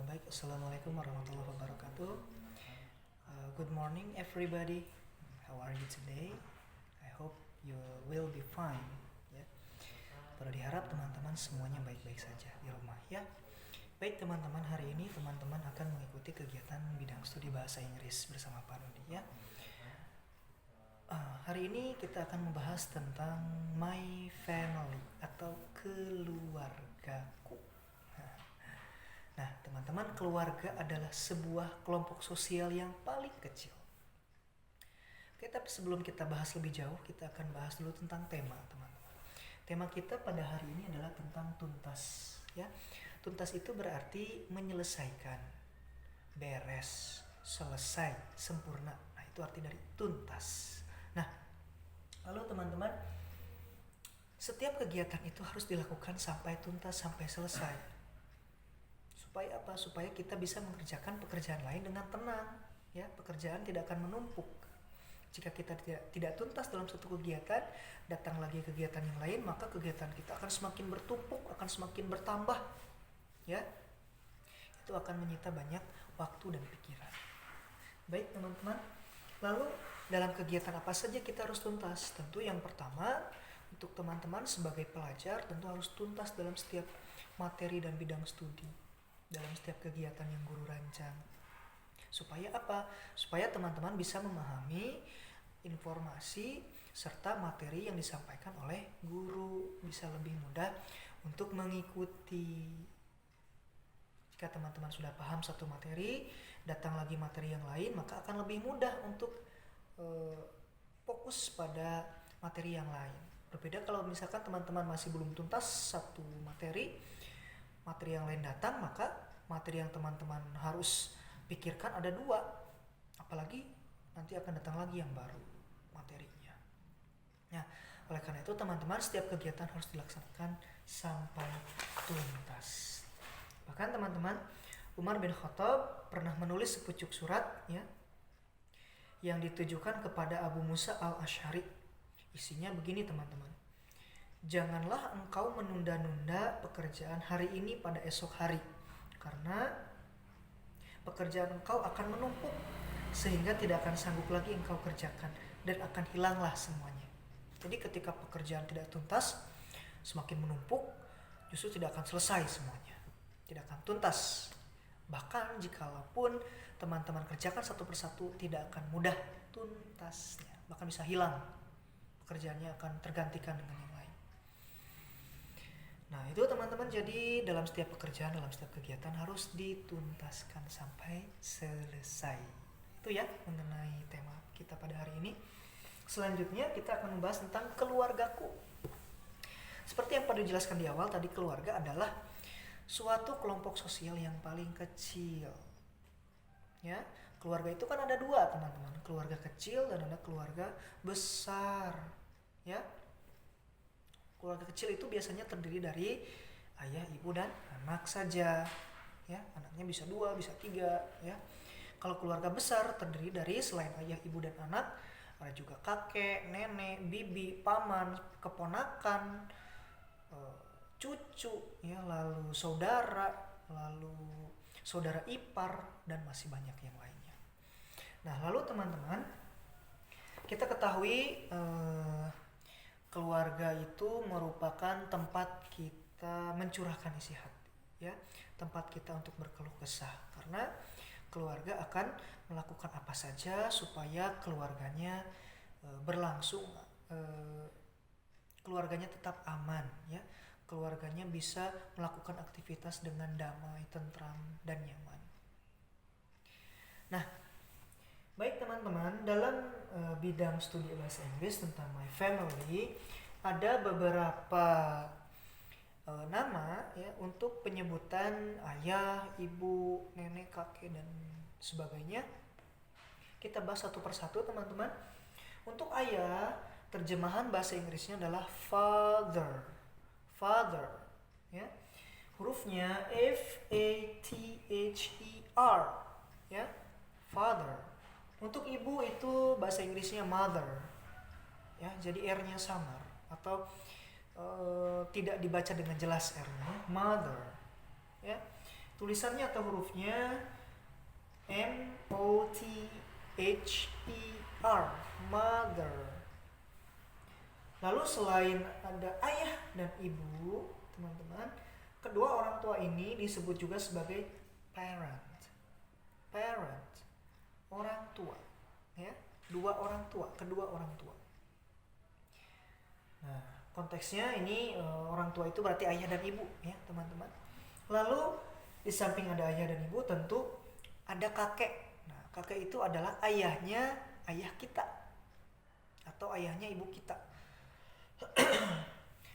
Baik, Assalamualaikum warahmatullahi wabarakatuh. Good morning everybody. How are you today? I hope you will be fine. Ya. Pada diharap teman-teman semuanya baik-baik saja di rumah ya. Baik teman-teman, hari ini teman-teman akan mengikuti kegiatan bidang studi bahasa Inggris bersama Pak Rudi ya. Hari ini kita akan membahas tentang my family atau keluargaku. Nah, teman-teman, keluarga adalah sebuah kelompok sosial yang paling kecil. Oke, tapi sebelum kita bahas lebih jauh, kita akan bahas dulu tentang tema, teman-teman. Tema kita pada hari ini adalah tentang tuntas, ya. Tuntas itu berarti menyelesaikan, beres, selesai, sempurna. Nah, itu arti dari tuntas. Nah, lalu teman-teman, setiap kegiatan itu harus dilakukan sampai tuntas, sampai selesai. Supaya apa? Supaya kita bisa mengerjakan pekerjaan lain dengan tenang, ya. Pekerjaan tidak akan menumpuk. Jika kita tidak tuntas dalam satu kegiatan, datang lagi kegiatan yang lain, maka kegiatan kita akan semakin bertumpuk, akan semakin bertambah, ya. Itu akan menyita banyak waktu dan pikiran. Baik teman-teman, lalu dalam kegiatan apa saja kita harus tuntas? Tentu yang pertama, untuk teman-teman sebagai pelajar tentu harus tuntas dalam setiap materi dan bidang studi, dalam setiap kegiatan yang guru rancang. Supaya apa? Supaya teman-teman bisa memahami informasi serta materi yang disampaikan oleh guru, bisa lebih mudah untuk mengikuti. Jika teman-teman sudah paham satu materi, datang lagi materi yang lain, maka akan lebih mudah untuk fokus pada materi yang lain. Berbeda kalau misalkan teman-teman masih belum tuntas satu materi yang lain datang, maka materi yang teman-teman harus pikirkan ada dua, apalagi nanti akan datang lagi yang baru materinya. Nah, oleh karena itu teman-teman, setiap kegiatan harus dilaksanakan sampai tuntas. Bahkan teman-teman, Umar bin Khattab pernah menulis sepucuk surat, ya, yang ditujukan kepada Abu Musa al-Asy'ari. Isinya begini teman-teman: janganlah engkau menunda-nunda pekerjaan hari ini pada esok hari, karena pekerjaan engkau akan menumpuk sehingga tidak akan sanggup lagi engkau kerjakan dan akan hilanglah semuanya. Jadi ketika pekerjaan tidak tuntas, semakin menumpuk, justru tidak akan selesai semuanya, tidak akan tuntas. Bahkan jikalaupun teman-teman kerjakan satu persatu, tidak akan mudah tuntasnya, bahkan bisa hilang, pekerjaannya akan tergantikan dengan yang lain. Nah, itu teman-teman, jadi dalam setiap pekerjaan, dalam setiap kegiatan harus dituntaskan sampai selesai. Itu ya mengenai tema kita pada hari ini. Selanjutnya kita akan membahas tentang keluargaku. Seperti yang pada dijelaskan di awal tadi, keluarga adalah suatu kelompok sosial yang paling kecil. Ya, keluarga itu kan ada dua teman-teman, keluarga kecil dan ada keluarga besar. Ya, keluarga kecil itu biasanya terdiri dari ayah, ibu, dan anak saja. Ya, anaknya bisa 2, bisa 3. Ya, kalau keluarga besar terdiri dari selain ayah, ibu, dan anak, ada juga kakek, nenek, bibi, paman, keponakan, cucu, ya, lalu saudara, lalu saudara ipar, dan masih banyak yang lainnya. Nah, lalu teman-teman, kita ketahui keluarga itu merupakan tempat kita mencurahkan isi hati, ya, tempat kita untuk berkeluh kesah, karena keluarga akan melakukan apa saja supaya keluarganya berlangsung, keluarganya tetap aman, ya, keluarganya bisa melakukan aktivitas dengan damai, tentram, dan nyaman. Nah, baik teman-teman, dalam bidang studi bahasa Inggris tentang my family ada beberapa nama, ya, untuk penyebutan ayah, ibu, nenek, kakek, dan sebagainya. Kita bahas satu persatu teman-teman. Untuk ayah, terjemahan bahasa Inggrisnya adalah father. Father, ya. Hurufnya F-A-T-H-E-R, ya. Father. Untuk ibu itu bahasa Inggrisnya mother, ya, jadi R-nya samar atau tidak dibaca dengan jelas R-nya, mother, ya. Tulisannya atau hurufnya M-O-T-H-E-R, mother. Lalu selain ada ayah dan ibu, teman-teman, kedua orang tua ini disebut juga sebagai parent. Parent, orang tua, ya, kedua orang tua. Nah, konteksnya ini orang tua itu berarti ayah dan ibu, ya teman-teman. Lalu di samping ada ayah dan ibu, tentu ada kakek. Nah, kakek itu adalah ayahnya ayah kita atau ayahnya ibu kita.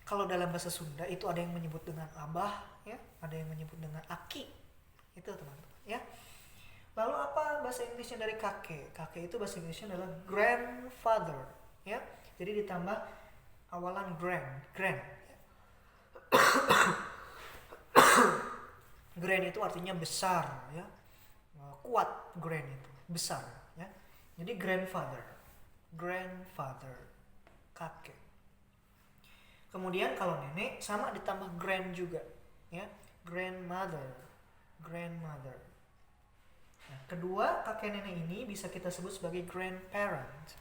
Kalau dalam bahasa Sunda itu ada yang menyebut dengan abah, ya, ada yang menyebut dengan aki, itu teman-teman, ya. Lalu apa bahasa Inggrisnya dari kakek? Kakek itu bahasa Inggrisnya adalah grandfather, ya. Jadi ditambah awalan grand. Grand itu artinya besar, ya, kuat. Grand itu besar, ya. Jadi grandfather, kakek. Kemudian kalau nenek sama ditambah grand juga, ya, grandmother. Nah, kedua kakek nenek ini bisa kita sebut sebagai grandparent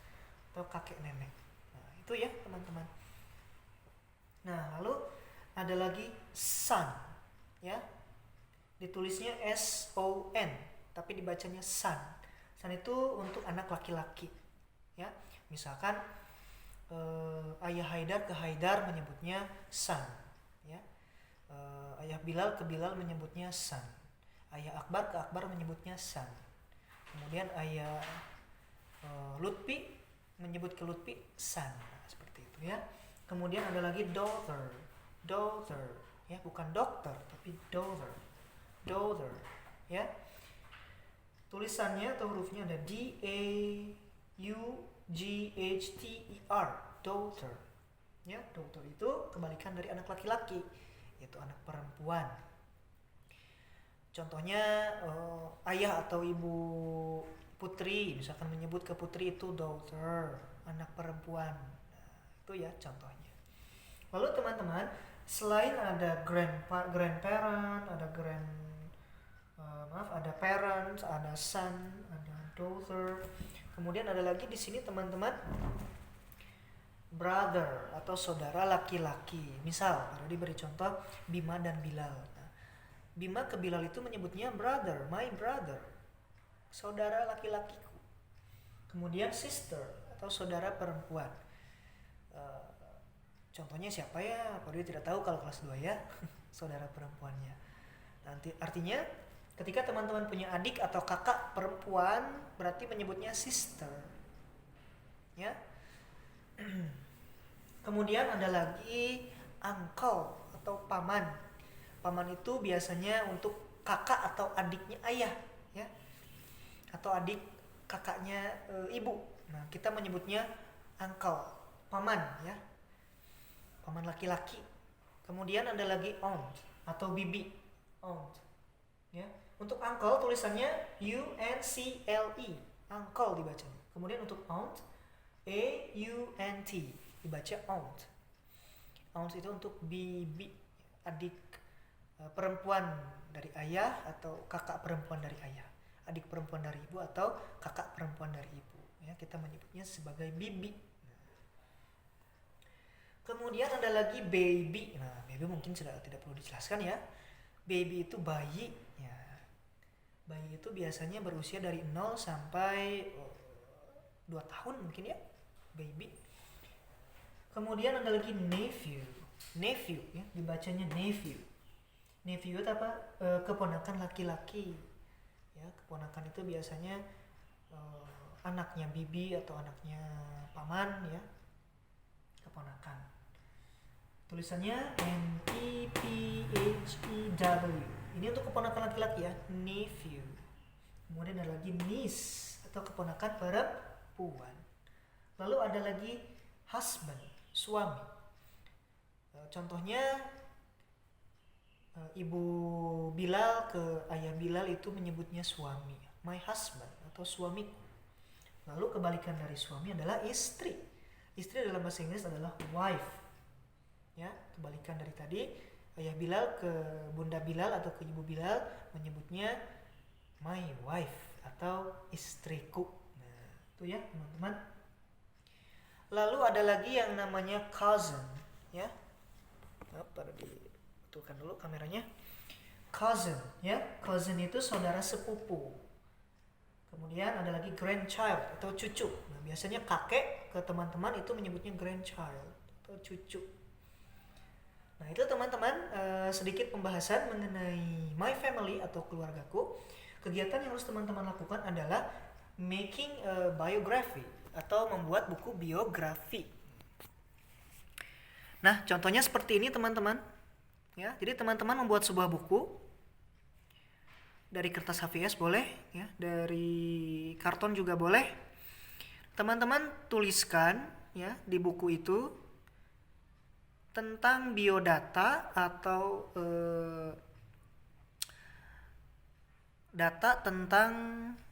atau kakek nenek. Nah, itu ya teman-teman. Nah, lalu ada lagi son, ya. Ditulisnya S-O-N, tapi dibacanya son. Son itu untuk anak laki-laki, ya. Misalkan ayah Haidar ke Haidar menyebutnya son, ya. Ayah Bilal ke Bilal menyebutnya son. Ayah Akbar ke Akbar menyebutnya son. Kemudian ayah Lutfi menyebut ke Lutfi son. Nah, seperti itu, ya. Kemudian ada lagi daughter, ya, bukan dokter tapi daughter, ya. Tulisannya atau hurufnya ada D-A-U-G-H-T-E-R, daughter, ya. Daughter itu kebalikan dari anak laki-laki, yaitu anak perempuan. Contohnya ayah atau ibu putri misalkan menyebut ke putri itu daughter, anak perempuan. Nah, itu ya contohnya. Lalu teman-teman, selain ada grandparent, ada parents, ada son, ada daughter. Kemudian ada lagi di sini teman-teman brother atau saudara laki-laki. Misal tadi beri contoh Bima dan Bilal. Nah, Bima ke Bilal itu menyebutnya brother, my brother, saudara laki-lakiku. Kemudian sister atau saudara perempuan. Contohnya siapa ya? Apa dia tidak tahu kalau kelas 2, ya. Saudara perempuannya. Nanti artinya ketika teman-teman punya adik atau kakak perempuan berarti menyebutnya sister, ya. Kemudian ada lagi uncle atau paman. Paman itu biasanya untuk kakak atau adiknya ayah, ya, atau adik kakaknya ibu. Nah, kita menyebutnya uncle, paman, ya, paman laki-laki. Kemudian ada lagi aunt atau bibi, aunt, ya. Untuk uncle tulisannya U-N-C-L-E, uncle dibacanya. Kemudian untuk aunt A-U-N-T, dibaca aunt. Aunt itu untuk bibi, adik perempuan dari ayah atau kakak perempuan dari ayah, adik perempuan dari ibu atau kakak perempuan dari ibu, ya, kita menyebutnya sebagai bibi. Kemudian ada lagi baby. Nah, baby mungkin sudah tidak perlu dijelaskan, ya. Baby itu bayi, ya. Bayi itu biasanya berusia dari 0 sampai 2 tahun mungkin, ya, baby. Kemudian ada lagi nephew, ya, dibacanya nephew. Nephew itu apa? Keponakan laki-laki, ya. Keponakan itu biasanya anaknya bibi atau anaknya paman, ya, keponakan. Tulisannya N-E-P-H-E-W. Ini untuk keponakan laki-laki, ya, nephew. Kemudian ada lagi niece atau keponakan perempuan. Lalu ada lagi husband, suami. Contohnya ibu Bilal ke ayah Bilal itu menyebutnya suami, my husband atau suamiku. Lalu kebalikan dari suami adalah istri. Istri dalam bahasa Inggris adalah wife, ya, kebalikan dari tadi Ayah Bilal ke Bunda Bilal atau ke Ibu Bilal menyebutnya my wife atau istriku. Nah, itu ya teman-teman. Lalu ada lagi yang namanya cousin, ya. Pada dibetulkan dulu kameranya. Cousin, ya. Cousin itu saudara sepupu. Kemudian ada lagi grandchild atau cucu. Nah, biasanya kakek ke teman-teman itu menyebutnya grandchild atau cucu. Nah, itu teman-teman sedikit pembahasan mengenai my family atau keluargaku. Kegiatan yang harus teman-teman lakukan adalah making a biography atau membuat buku biografi. Nah, contohnya seperti ini teman-teman. Ya, jadi teman-teman membuat sebuah buku dari kertas HVS boleh, ya, dari karton juga boleh. Teman-teman tuliskan ya di buku itu tentang biodata atau data tentang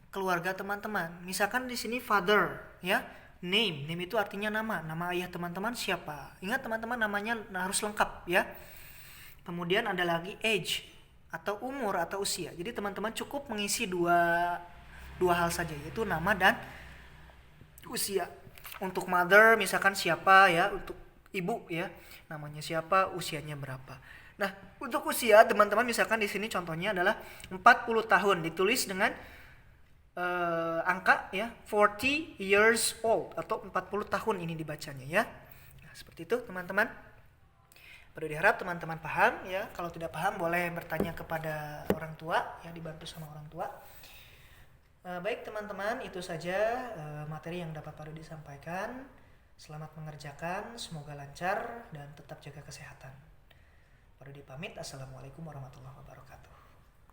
keluarga teman-teman. Misalkan di sini father, ya. Name itu artinya nama ayah teman-teman siapa. Ingat teman-teman namanya harus lengkap ya. Kemudian ada lagi age atau umur atau usia. Jadi teman-teman cukup mengisi dua hal saja, yaitu nama dan usia. Untuk mother misalkan siapa ya, untuk ibu ya, namanya siapa, usianya berapa. Nah, untuk usia teman-teman misalkan di sini contohnya adalah 40 tahun ditulis dengan angka ya 40 years old atau 40 tahun ini dibacanya ya. Nah, seperti itu teman-teman. Perlu diharap teman-teman paham ya. Kalau tidak paham boleh bertanya kepada orang tua ya, dibantu sama orang tua. Baik teman-teman, itu saja materi yang dapat Pak Rudi sampaikan. Selamat mengerjakan, semoga lancar dan tetap jaga kesehatan. Pak Rudi pamit. Assalamualaikum warahmatullahi wabarakatuh.